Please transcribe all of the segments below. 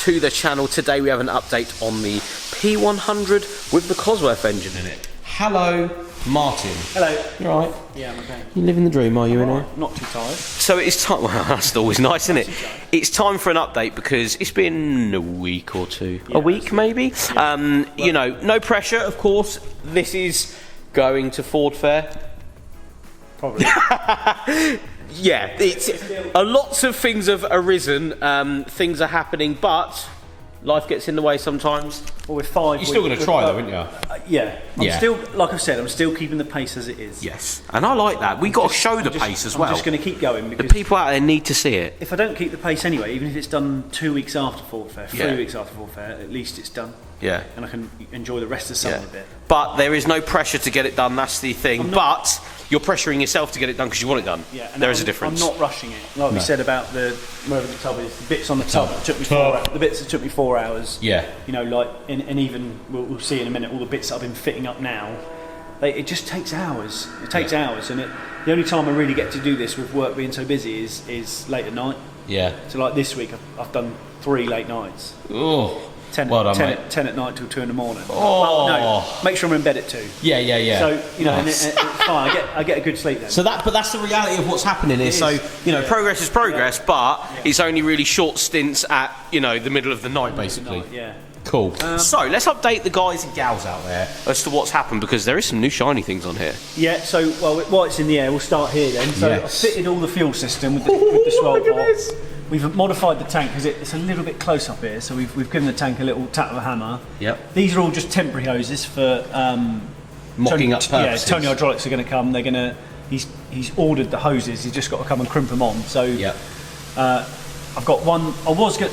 to the channel. Today we have an update on the P100 with the Cosworth engine in it. Hello, Martin. Hello. You alright? Yeah, I'm okay. You living the dream, are you, in here? Not too tired. So it's time, well, that's always nice, isn't it? It's time for an update because it's been a week or two. Yeah, a week, maybe? Yeah. You know, no pressure, of course. This is going to Ford Fair. Probably. Yeah, it's lots of things have arisen, things are happening, but life gets in the way sometimes. Well, with 5 You're still going to try though, aren't you? Yeah. I'm still, like I've said, I'm still keeping the pace as it is. Yes, and I like that. We've got to show the pace as well. I'm just going to keep going because the people out there need to see it. if I don't keep the pace anyway, even if it's done 2 weeks after Ford Fair, 3 Yeah. weeks after Ford Fair, at least it's done. Yeah. And I can enjoy the rest of the summer a bit. But there is no pressure to get it done, that's the thing. But you're pressuring yourself to get it done because you want it done. Yeah, and there is a difference. I'm not rushing it. Like we said about wherever the tub is, the bits on the tub that took me 4 hours. The bits that took me 4 hours. Yeah. You know, like, and even we'll see in a minute all the bits that I've been fitting up now. It just takes hours. It takes hours, and the only time I really get to do this with work being so busy is late at night. Yeah. So like this week, I've done 3 late nights. Oh. 10 Well done, 10 at night till 2 in the morning. Oh. Well, no, make sure I'm in bed at 2. Yeah. So, you know, Nice. and it's fine. I get a good sleep then. So but that's the reality of what's happening here. So, you know, progress is progress, but it's only really short stints at, you know, the middle of the night, basically. Yeah. Cool. So let's update the guys and gals out there as to what's happened, because there is some new shiny things on here. Yeah, so while it's in the air, we'll start here then. So Yes. I've fitted all the fuel system with the swell pot. We've modified the tank because it's a little bit close up here, so we've given the tank a little tap of a hammer. Yep. These are all just temporary hoses for Mocking up purposes. Yeah, Tony Hydraulics are going to come. They're going to. He's ordered the hoses. He's just got to come and crimp them on. So Yep. I've got one. I'm going to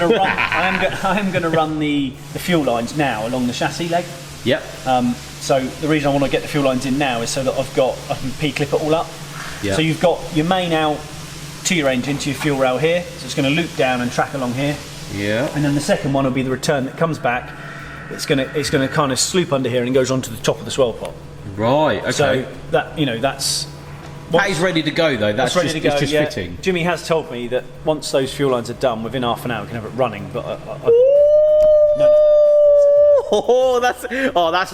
run. I am going to run the fuel lines now along the chassis leg. Yep. So the reason I want to get the fuel lines in now is so that I can P-clip it all up. Yep. So you've got your main out to your engine, to your fuel rail here. So it's going to loop down and track along here. Yeah. And then the second one will be the return that comes back. It's going to kind of sloop under here and goes onto the top of the swell pot. Right. Okay. So that's. That is ready to go though. That's ready to go. It's just yeah. fitting. Jimmy has told me that once those fuel lines are done, within half an hour we can have it running. But Oh, that's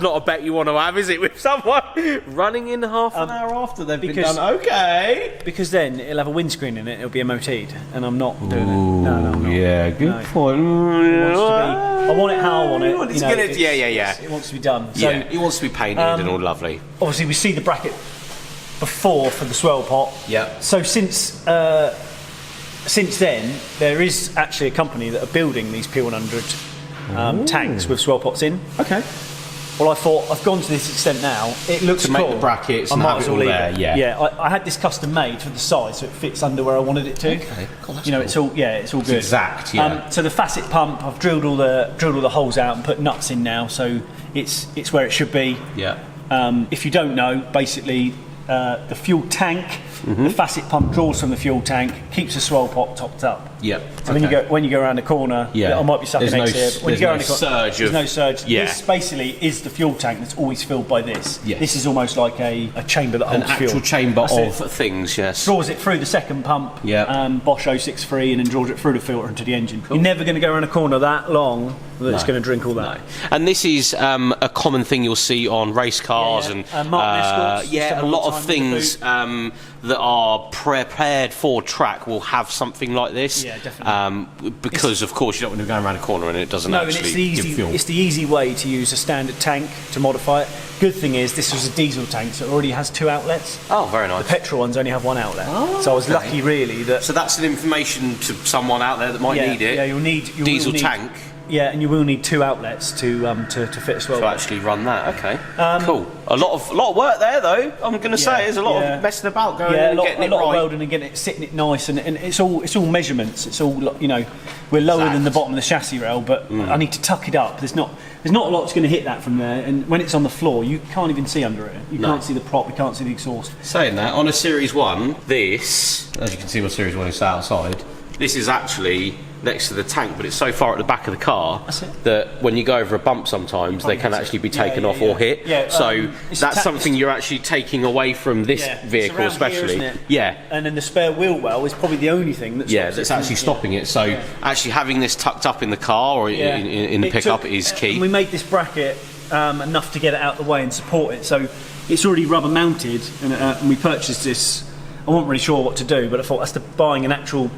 not a bet you want to have, is it? With someone running in half an hour after they've been done. Okay. Because then it'll have a windscreen in it. It'll be MOT'd, and I'm not doing it. No, I'm not. Yeah, good point. I want it how I want it. Yeah. It wants to be done. So, Yeah, it wants to be painted and all lovely. obviously, we see the bracket before for the swell pot. Yeah. So since then, there is actually a company that are building these P100 tanks with swell pots in. Okay. Well, I thought I've gone to this extent now. It looks To cool. make the brackets I and might have as it well all leave there, it. yeah. I had this custom made for the size, so it fits under where I wanted it to. Okay. God, that's you know, cool. it's all good. Exact. Yeah. So the facet pump, I've drilled all the holes out and put nuts in now, so it's where it should be. Yeah. If you don't know, basically the fuel tank, the facet pump draws from the fuel tank, keeps the swell pot topped up. Yep. So when you go around the corner, I might be sucking eggs here. But when you go around the corner, there's no surge. Yeah. This basically is the fuel tank that's always filled by this. Yes. This is almost like a chamber that holds An actual fuel. chamber That's of it. things. Yes. Draws it through the second pump, Bosch 063, and then draws it through the filter into the engine. Cool. You're never going to go around a corner that long that it's going to drink all that. No. And this is a common thing you'll see on race cars and Martin Escorts. a lot of things that are prepared for track will have something like this. Yeah, definitely. Because of course you don't want to go around a corner and it doesn't actually give fuel. It's the easy way to use a standard tank to modify it. Good thing is this was a diesel tank, so it already has 2 outlets. Oh, very nice. The petrol ones only have 1 outlet. Oh, so I was lucky really that. So that's an information to someone out there that might need it. Yeah, you'll need diesel tank. Yeah, and you will need 2 outlets to fit as well. To actually run that, okay. Cool. A lot of work there though. I'm going to say there's a lot of messing about going and getting it right. A lot of welding and getting it sitting it nice, and it's all measurements. It's all, you know, we're lower than the bottom of the chassis rail, but I need to tuck it up. There's not a lot that's going to hit that from there, and when it's on the floor, you can't even see under it. You can't see the prop. You can't see the exhaust. Saying that, on a Series 1, this, as you can see, my Series 1 is outside. This is actually next to the tank, but it's so far at the back of the car that when you go over a bump sometimes they can actually be taken off or hit. So that's something you're actually taking away from this vehicle, especially. Here, isn't it? And then the spare wheel well is probably the only thing that's actually stopping it. So actually having this tucked up in the car or in the pickup is key. And we made this bracket enough to get it out of the way and support it. So it's already rubber mounted, and we purchased this. I wasn't really sure what to do, but I thought, that's buying an actual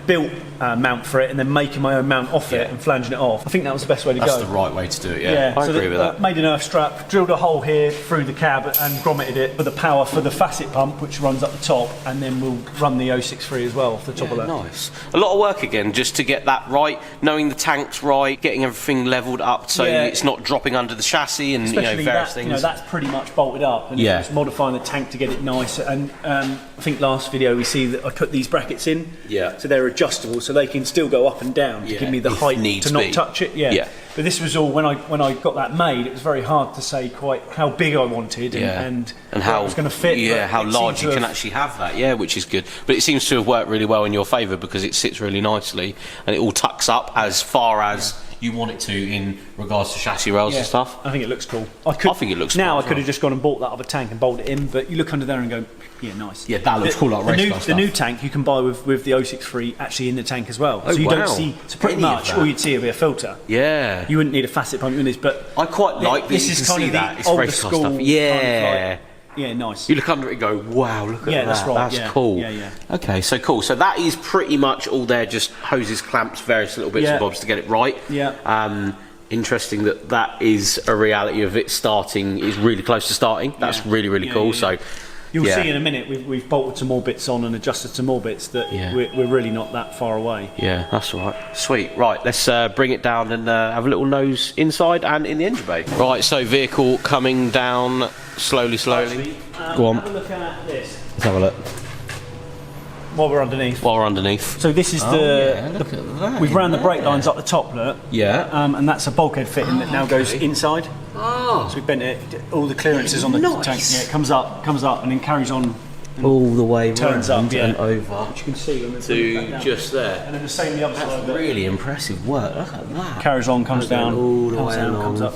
built mount for it and then making my own mount off it and flanging it off. I think that was the best way to go. That's the right way to do it, I agree with that. Made an earth strap, drilled a hole here through the cab and grommeted it with the power for the facet pump, which runs up the top, and then we'll run the 063 as well off the top of that. Nice. A lot of work again just to get that right, knowing the tank's right, getting everything levelled up so it's not dropping under the chassis and various things. That's pretty much bolted up, and it's modifying the tank to get it nice. And I think last video we see that I put these brackets in, so they're adjustable, so they can still go up and down to give me the height to not touch it. But this was all when I got that made. It was very hard to say quite how big I wanted and how it was going to fit. How large you can actually have that. Which is good. But it seems to have worked really well in your favour because it sits really nicely and it all tucks up as far as you want it to in regards to chassis rails and stuff. I think it looks cool. I think it looks now. cool I could have just gone and bought that other tank and bolted it in, but you look under there and go, nice. That looks cool, like race car stuff. The new tank you can buy with the 063 actually in the tank as well. So you don't see, so pretty much all you'd see would be a filter. You wouldn't need a facet pump in this, but I quite like this. Is kind of the older school stuff. Nice. You look under it and go, wow, look at that. That's right. That's cool. Okay, so cool. So that is pretty much all there, just hoses, clamps, various little bits and bobs to get it right. Interesting that is a reality of it starting, is really close to starting. That's really, really cool. So you'll see in a minute we've bolted some more bits on and adjusted some more bits that we're really not that far away. That's all right. Sweet. Right, let's bring it down and have a little nose inside and in the engine bay. Right, so vehicle coming down slowly. Actually, go on. Have a look at this. Let's have a look. While we're underneath. So this is look at that. We've ran the brake lines up the top, look. And that's a bulkhead fitting that now goes inside. So we bent it, all the clearances on the tank. It comes up and then carries on all the way turns up and over. Which you can see when to just there. And then the same the other side. That's really impressive work. Look at that. Carries on, comes down, all the way along, comes up.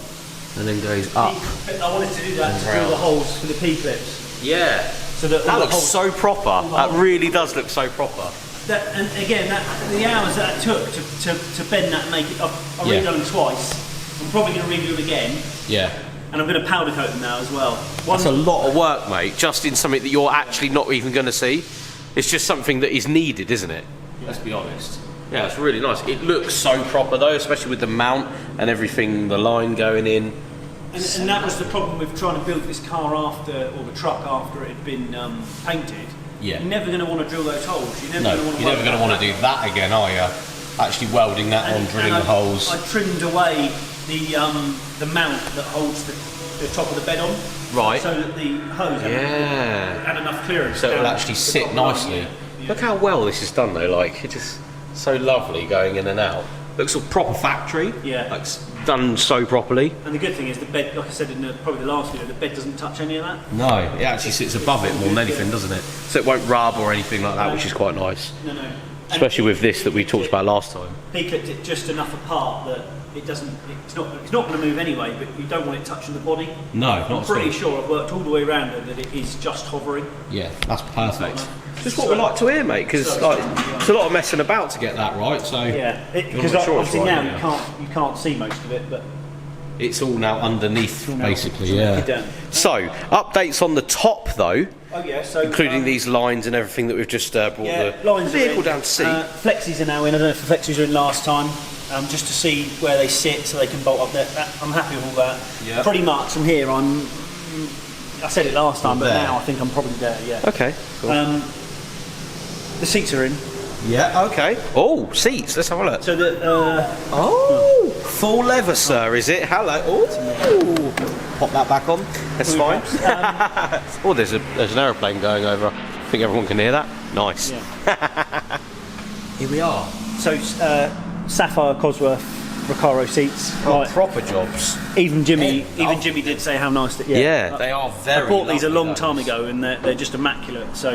And then goes up. I wanted to do that to drill the holes for the P-clips. So that looks so proper. That really does look so proper. And again, the hours that it took to bend that and make it, I've redone them twice. I'm probably going to redo them again. And I'm going to powder coat them now as well. That's a lot of work, mate, just in something that you're actually not even going to see. It's just something that is needed, isn't it? Let's be honest. It's really nice. It looks so proper though, especially with the mount and everything, the line going in. And that was the problem with trying to build this car after, or the truck after it had been painted. You're never going to want to drill those holes. You're never going to want to do that again, are you? Actually welding that on, drilling the holes. I trimmed away the mount that holds the top of the bed on. So that the hose had enough clearance. So it'll actually sit nicely. Look how well this is done though, like, it's just so lovely going in and out. Looks a proper factory. Like done so properly. And the good thing is the bed, like I said in probably the last video, the bed doesn't touch any of that. No, it actually sits above it more than anything, doesn't it? So it won't rub or anything like that, which is quite nice. No. Especially with this that we talked about last time. P-clipped it just enough apart that it's not going to move anyway, but you don't want it touching the body. No, I'm pretty sure I've worked all the way around it that it is just hovering. That's perfect. Just what we like to hear, mate, because it's a lot of messing about to get that right. So because obviously now you can't see most of it, but it's all now underneath, basically. So updates on the top though. So including these lines and everything that we've just brought the vehicle down to see. Flexies are now in. I don't know if the flexies were in last time, just to see where they sit so they can bolt up there. I'm happy with all that. Pretty much from here I said it last time, but now I think I'm probably there. Okay. Cool. The seats are in. Okay. Oh, seats. Let's have a look. So full leather, sir. Is it? Hello. Oh. Pop that back on. That's fine. There's an aeroplane going over. I think everyone can hear that. Nice. Here we are. So sapphire Cosworth Recaro seats. Like, proper jobs. Even Jimmy did say how nice that. Yeah, they are very. I bought these a long time ago, and they're just immaculate. So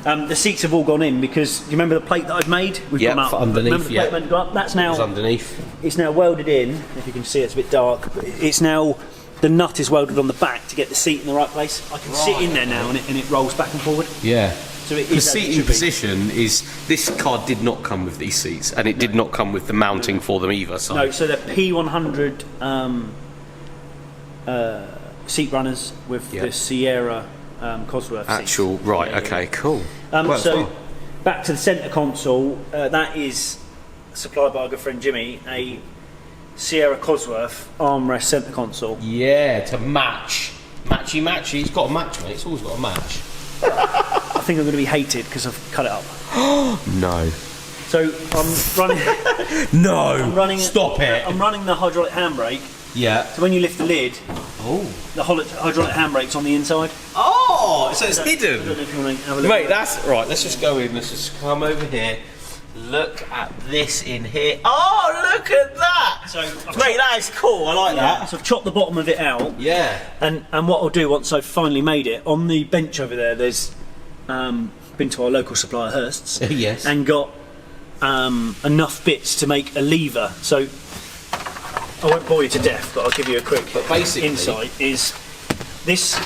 the seats have all gone in because you remember the plate that I'd made? We've gone up underneath. Remember the plate meant to go up? That's now underneath. It's now welded in. If you can see, it's a bit dark. But it's now the nut is welded on the back to get the seat in the right place. I can sit in there now, and it rolls back and forward. Yeah. So the seating position is. This car did not come with these seats, and it did not come with the mounting for them either. So. No, so they're P100 seat runners with the Sierra Cosworth actual seats. Right. Okay. Cool. So back to the centre console. That is supplied by our good friend Jimmy, a Sierra Cosworth armrest centre console. Yeah, to match. Matchy. He's got a match, mate. It's always got a match. I think I'm going to be hated because I've cut it up. No. So I'm running. Stop it. I'm running the hydraulic handbrake. Yeah. So when you lift the lid, the hydraulic handbrake's on the inside. Oh, so it's hidden. I don't know if you want to have a look. Mate, that's right. Let's just go in. Let's just come over here. Look at this in here. Oh, look at that! So, mate, that is cool. I like that. So I've chopped the bottom of it out. Yeah. And what I'll do once I've finally made it, on the bench over there, there's been to our local supplier Hurst's. Yes. And got enough bits to make a lever. So I won't bore you to death, but I'll give you a quick insight. Is this?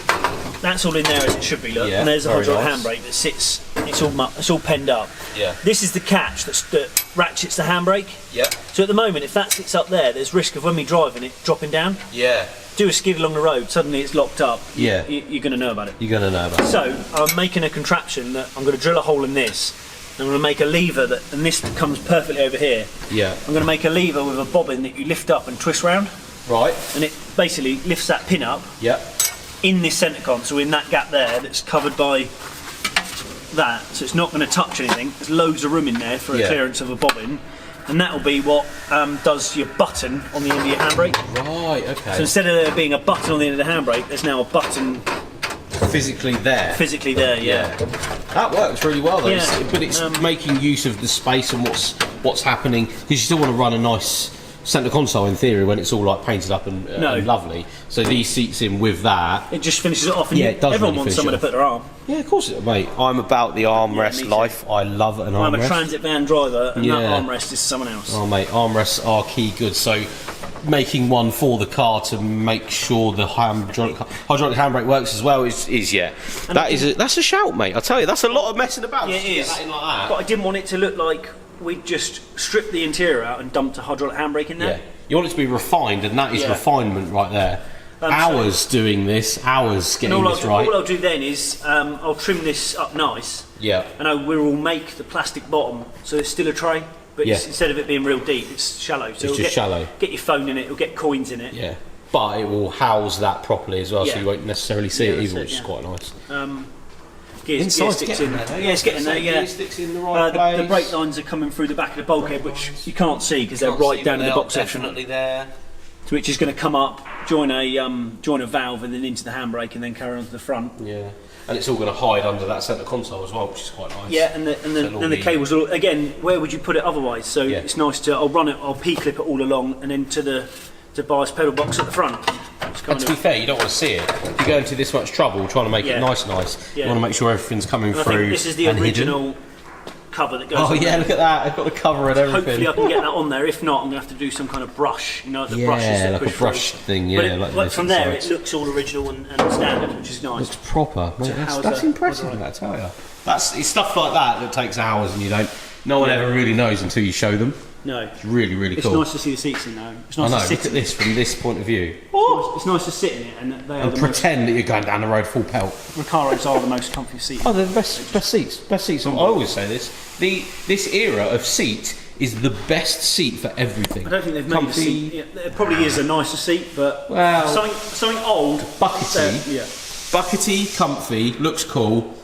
That's all in there as it should be. Look, and there's a hydraulic handbrake that sits. It's all penned up. Yeah. This is the catch that ratchets the handbrake. Yeah. So at the moment, if that sits up there, there's risk of when we driving it dropping down. Yeah. Do a skid along the road, suddenly it's locked up. Yeah. You're going to know about it. You're going to know about it. So I'm making a contraption that I'm going to drill a hole in this. I'm going to make a lever and this comes perfectly over here. Yeah. I'm going to make a lever with a bobbin that you lift up and twist round. Right. And it basically lifts that pin up. Yeah. In this centre console, in that gap there, that's covered by that, so it's not going to touch anything. There's loads of room in there for a clearance of a bobbin, and that will be what does your button on the end of your handbrake. Right. Okay. So instead of there being a button on the end of the handbrake, there's now a button physically there. Physically there, yeah. That works really well though. Yeah. But it's making use of the space and what's happening, because you still want to run a nice centre console in theory when it's all like painted up and lovely. So these seats in with that, it just finishes it off. And it does. Everyone really wants somewhere to put their arm. Yeah, of course it, mate. I'm about the armrest life. I love an armrest. I'm a transit van driver, and that armrest is someone else. Oh, mate, armrests are key goods. So making one for the car to make sure the hydraulic handbrake works as well is that's a shout, mate. I tell you, that's a lot of messing about. Yeah, it is. Like that. But I didn't want it to look like we just stripped the interior out and dumped a hydraulic handbrake in there. Yeah. You want it to be refined, and that is refinement right there. Hours doing this, hours getting this right. All I'll do then is I'll trim this up nice. Yeah. And we will make the plastic bottom so it's still a tray, but instead of it being real deep, it's shallow. So it's just shallow. Get your phone in it, it'll get coins in it. Yeah. But it will house that properly as well, so you won't necessarily see it either, which is quite nice. Gear sticks in there. Yeah, it's getting there. Yeah. Gear sticks in the right place. The brake lines are coming through the back of the bulkhead, which you can't see because they're right down in the box section. Definitely there. So which is going to come up, join a valve, and then into the handbrake, and then carry on to the front. Yeah. And it's all going to hide under that centre console as well, which is quite nice. Yeah, and the cables are again. Where would you put it otherwise? So it's nice to. I'll P-clip it all along, and then to the bias pedal box at the front. And to be fair, you don't want to see it. If you go into this much trouble trying to make it nice, you want to make sure everything's coming through. I think this is the original cover that goes on look at that. I've got the cover and everything. Hopefully I can get that on there. If not, I'm going to have to do some kind of brush. You know, the brushes that like push a brush through. thing, But from there, it looks all original and standard, which is nice. It's proper. Mate, that's impressive, I tell you. It's stuff like that takes hours and no one ever really knows until you show them. No. It's really, really cool. It's nice to see the seats in though. It's nice I know, to sit look at this from this point of view. It's nice to sit in it and pretend that you're going down the road full pelt. Recaros are the most comfy seats. Oh, they're the best seats. Best seats. I always say this. This era of seat is the best seat for everything. I don't think they've made a seat. Yeah, there probably is a nicer seat, but something old. Buckety. Buckety, comfy, looks cool.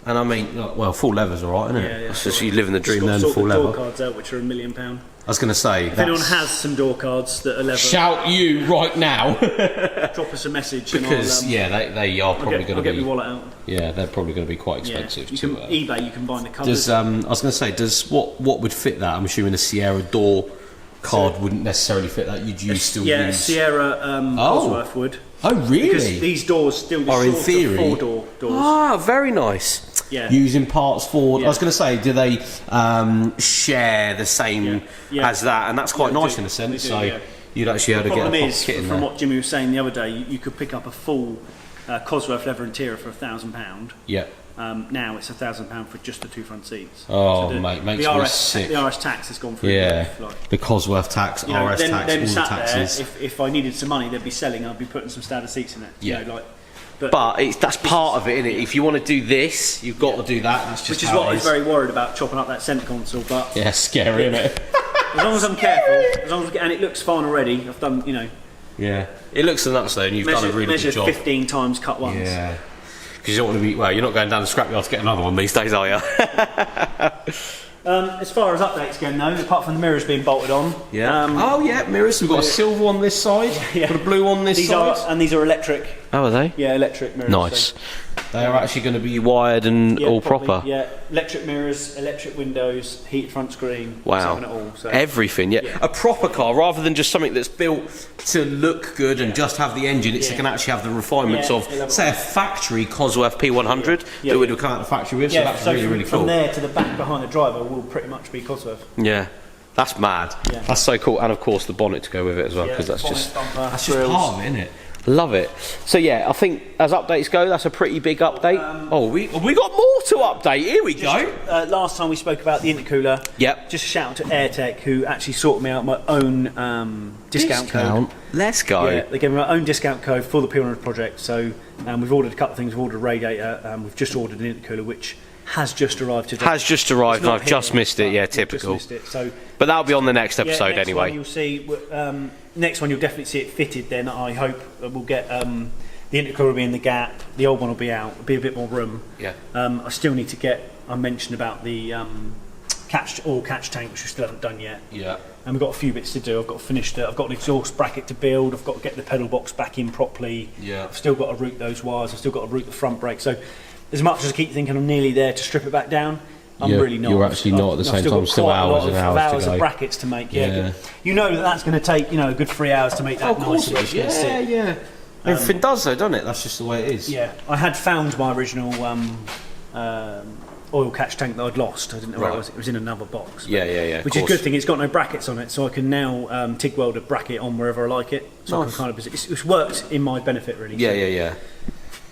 And I mean, full leather's alright, isn't it? It's just you live in the dream then, full leather. Door cards out, which are £1 million. I was going to say, if anyone has some door cards that are leather, shout you right now. Drop us a message. Because they are probably going to be. I'll get my wallet out. Yeah, they're probably going to be quite expensive. eBay, you can buy the covers. I was going to say, what would fit that? I'm assuming a Sierra door card wouldn't necessarily fit that. You'd use Sierra Cosworth would. Oh, really? Because these doors still are in theory 4-door doors. Ah, very nice. Yeah. Using parts Ford. I was going to say, do they share the same as that? And that's quite nice in a sense. You'd actually have to get a kit in there. From what Jimmy was saying the other day, you could pick up a full Cosworth leather interior for £1,000. Yeah. Now it's £1,000 for just the 2 front seats. Oh, so mate, makes me sick. The RS tax has gone through. Yeah, the Cosworth tax, RS tax, all the taxes. If I needed some money, they'd be selling. I'd be putting some standard seats in it. Yeah, but that's part of it, isn't it? If you want to do this, you've got to do that. That's just which is what I was very worried about, chopping up that centre console. But yeah, scary, isn't it? As long as I'm careful, and it looks fine already. I've done, Yeah, it looks nuts though, and you've done a really good job. 15 times cut once. Yeah. Because you don't want to be, you're not going down the scrapyard to get another one these days, are you? As far as updates go, though, apart from the mirrors being bolted on. Yeah. Mirrors. We've got a silver on this side, got a blue on this side. These are electric. Oh, are they? Yeah, electric mirrors. Nice. So. They are actually going to be wired and all probably, proper. Yeah, electric mirrors, electric windows, heated front screen. Wow. It all, so. Everything, yeah. A proper car, rather than just something that's built to look good and just have the engine. It's going to actually have the refinements of, say, a factory Cosworth P100 that would have come out of the factory with. So that's really cool. From there to the back behind the driver will pretty much be Cosworth. Yeah. That's mad. Yeah. That's so cool, and of course the bonnet to go with it as well, because that's just part of it, isn't it? Love it. So yeah, I think as updates go, that's a pretty big update. We got more to update. Here we go. Last time we spoke about the intercooler. Yep. Just a shout out to AirTech, who actually sorted me out my own discount code. Let's go. Yeah, they gave me my own discount code for the P100 project. So we've ordered a couple of things. We've ordered a radiator. We've just ordered an intercooler, which has just arrived today. And I've just missed it. Yeah, typical. Just missed it. But that'll be on the next episode anyway. You'll see. Next one, you'll definitely see it fitted. Then I hope we'll get the intercooler will be in the gap. The old one will be out. There'll be a bit more room. Yeah. I still need to get. I mentioned about the oil catch tank, which we still haven't done yet. Yeah. And we've got a few bits to do. I've got to finish I've got an exhaust bracket to build. I've got to get the pedal box back in properly. Yeah. I've still got to route those wires. I've still got to route the front brake. So as much as I keep thinking I'm nearly there to strip it back down, I'm really not. You're actually not at the same time. Still hours and hours to go. Of brackets to make. Yeah. You know that's going to take a good 3 hours to make that. Of course it is. Yeah. Everything does though, doesn't it? That's just the way it is. Yeah. I had found my original oil catch tank that I'd lost. I didn't know where it was. It was in another box. Yeah. Which is a good thing. It's got no brackets on it, so I can now TIG weld a bracket on wherever I like it. So I can kind of. It's worked in my benefit really. Yeah.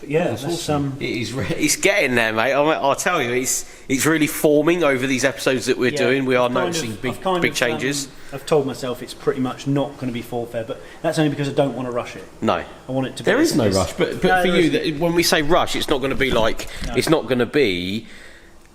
Yeah, that's awesome. It's getting there, mate. I'll tell you, it's really forming over these episodes that we're doing. We are noticing big changes. I've told myself it's pretty much not going to be full fair, but that's only because I don't want to rush it. No, I want it to. There is no rush, but for you, when we say rush, it's not going to be like it's not going to be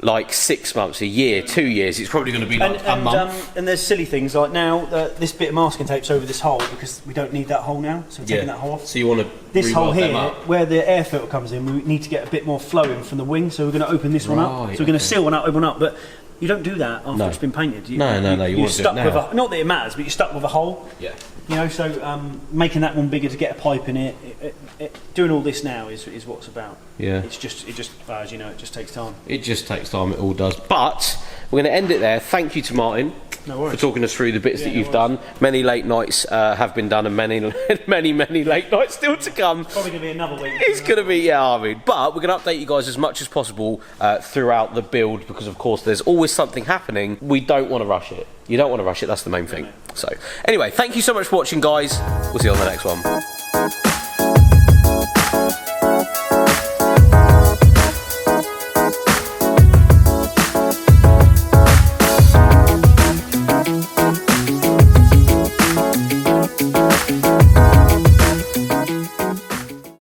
like 6 months, a year, 2 years. It's probably going to be like a month. And there's silly things like now this bit of masking tape's over this hole because we don't need that hole now, so we're taking that hole off. So you want to this hole here, where the air filter comes in, we need to get a bit more flow in from the wing, so we're going to open this one up. So we're going to seal one up, open one up, but you don't do that after it's been painted. You're stuck with not that it matters, but you're stuck with a hole. Yeah. So making that one bigger to get a pipe in it, doing all this now is what it's about. Yeah. It just takes time. It just takes time, it all does. But we're going to end it there. Thank you to Martin for talking us through the bits that you've done. Many late nights have been done, and many late nights still to come. It's probably going to be another week. It's going to be, but we're going to update you guys as much as possible throughout the build, because of course there's always something happening. We don't want to rush it. You don't want to rush it, that's the main thing. So anyway, thank you so much for watching, guys. We'll see you on the next one.